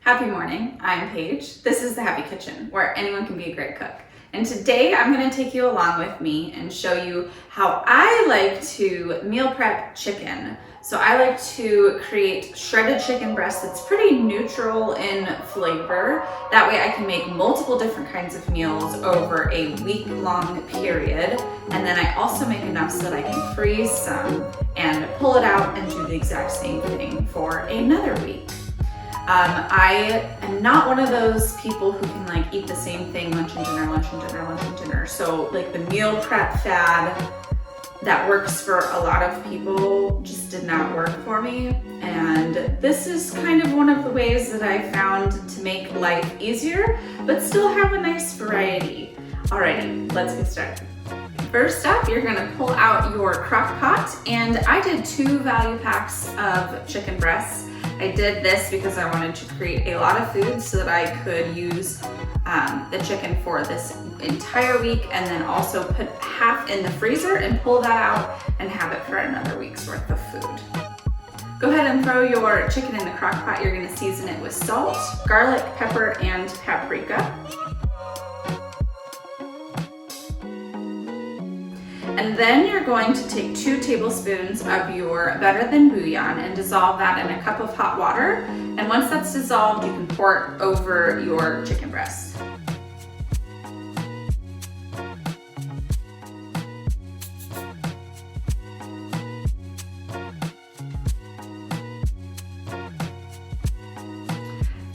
Happy morning, I'm Paige. This is the Happy Kitchen, where anyone can be a great cook. And today I'm gonna take you along with me and show you how I like to meal prep chicken. So I like to create shredded chicken breast that's pretty neutral in flavor. That way I can make multiple different kinds of meals over a week-long period. And then I also make enough so that I can freeze some and pull it out and do the exact same thing for another week. I am not one of those people who can like eat the same thing lunch and dinner, lunch and dinner, lunch and dinner. So like the meal prep fad that works for a lot of people just did not work for me. And this is kind of one of the ways that I found to make life easier, but still have a nice variety. Alrighty, let's get started. First up, you're gonna pull out your crock pot, and I did 2 value packs of chicken breasts. I did this because I wanted to create a lot of food so that I could use the chicken for this entire week, and then also put half in the freezer and pull that out and have it for another week's worth of food. Go ahead and throw your chicken in the crock pot. You're gonna season it with salt, garlic, pepper, and paprika. And then you're going to take 2 tablespoons of your better than bouillon and dissolve that in a cup of hot water. And once that's dissolved, you can pour it over your chicken breast.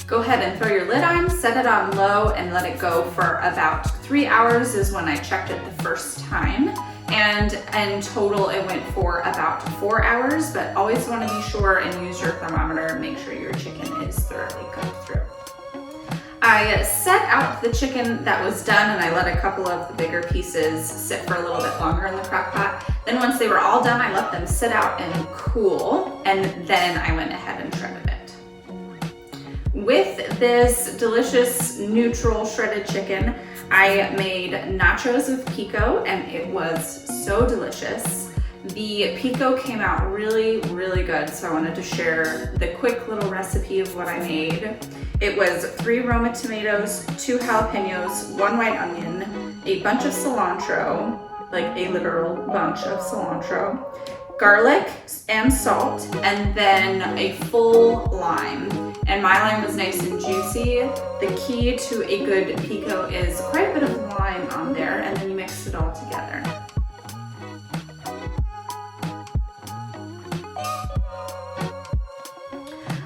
Go ahead and throw your lid on, set it on low, and let it go for about 3 hours is when I checked it the first time. And in total, it went for about 4 hours, but always want to be sure and use your thermometer and make sure your chicken is thoroughly cooked through. I set out the chicken that was done, and I let a couple of the bigger pieces sit for a little bit longer in the crock pot. Then once they were all done, I let them sit out and cool, and then I went ahead and shredded it. With this delicious neutral shredded chicken, I made nachos with Pico, and it was so delicious. The Pico came out really, really good, so I wanted to share the quick little recipe of what I made. It was 3 Roma tomatoes, 2 jalapenos, 1 white onion, a bunch of cilantro, like a literal bunch of cilantro, garlic and salt, and then a full lime. And my lime was nice and juicy. The key to a good Pico is quite a bit of lime on there, and then you mix it all together.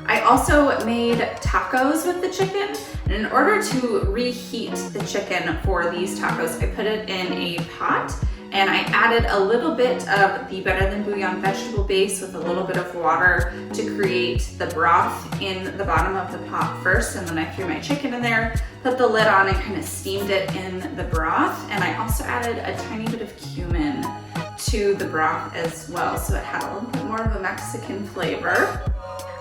I also made tacos with the chicken. And in order to reheat the chicken for these tacos, I put it in a pot, and I added a little bit of the better than bouillon vegetable base with a little bit of water to create the broth in the bottom of the pot first, and then I threw my chicken in there, put the lid on, and kind of steamed it in the broth. And I also added a tiny bit of cumin to the broth as well, so it had a little bit more of a Mexican flavor.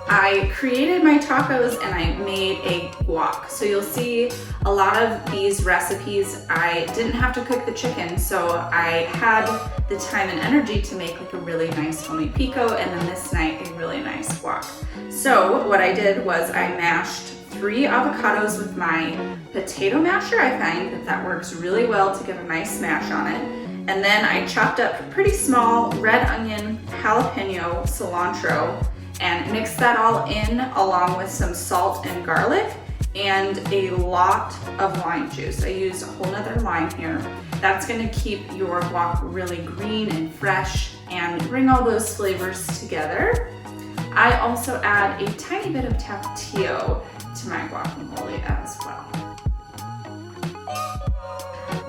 I created my tacos and I made a guac. So you'll see a lot of these recipes, I didn't have to cook the chicken, so I had the time and energy to make like a really nice homemade pico, and then this night a really nice guac. So what I did was I mashed 3 avocados with my potato masher. I find that works really well to get a nice smash on it. And then I chopped up pretty small red onion, jalapeno, cilantro, and mix that all in along with some salt and garlic and a lot of lime juice. I use a whole nother lime here. That's gonna keep your guac really green and fresh and bring all those flavors together. I also add a tiny bit of tapatio to my guacamole as well.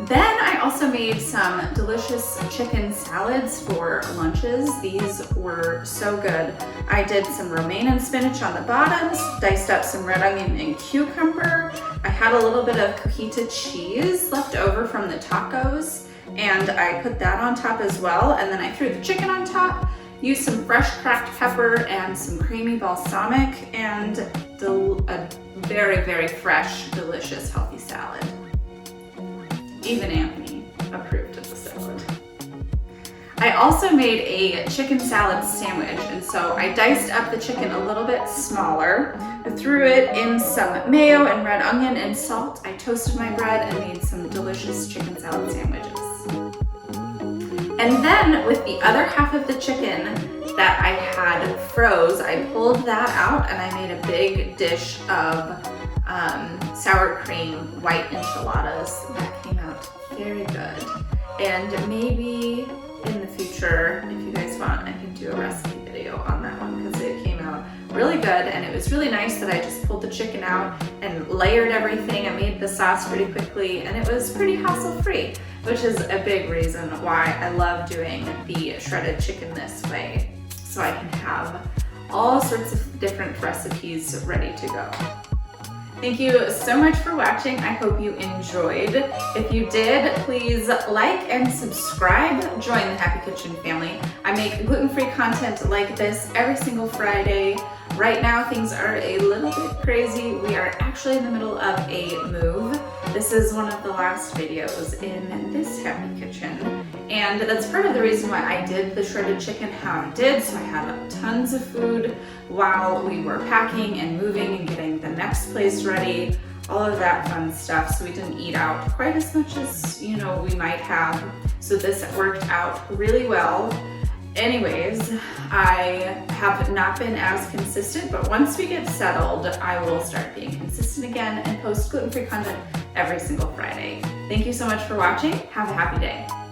Then I also made some delicious chicken salads for lunches. These were so good. I did some romaine and spinach on the bottoms, diced up some red onion and cucumber. I had a little bit of cojita cheese left over from the tacos, and I put that on top as well. And then I threw the chicken on top, used some fresh cracked pepper and some creamy balsamic, and a very, very fresh, delicious, healthy salad. Even Anthony approved of the salad. I also made a chicken salad sandwich, and so I diced up the chicken a little bit smaller, I threw it in some mayo and red onion and salt. I toasted my bread and made some delicious chicken salad sandwiches. And then with the other half of the chicken that I had froze, I pulled that out and I made a big dish of sour cream white enchiladas. That came out very good. And maybe in the future, if you guys want, I can do a recipe video on that one because it came out really good, and it was really nice that I just pulled the chicken out and layered everything. I made the sauce pretty quickly and it was pretty hassle-free, which is a big reason why I love doing the shredded chicken this way, so I can have all sorts of different recipes ready to go. Thank you so much for watching. I hope you enjoyed. If you did, please like and subscribe. Join the Happy Kitchen family. I make gluten-free content like this every single Friday. Right now, things are a little bit crazy. We are actually in the middle of a move. This is one of the last videos in this Happy Kitchen. And that's part of the reason why I did the shredded chicken how I did. So I had tons of food while we were packing and moving and getting the next place ready, all of that fun stuff. So we didn't eat out quite as much as, we might have. So this worked out really well. Anyways, I have not been as consistent, but once we get settled, I will start being consistent again and post gluten-free content every single Friday. Thank you so much for watching. Have a happy day.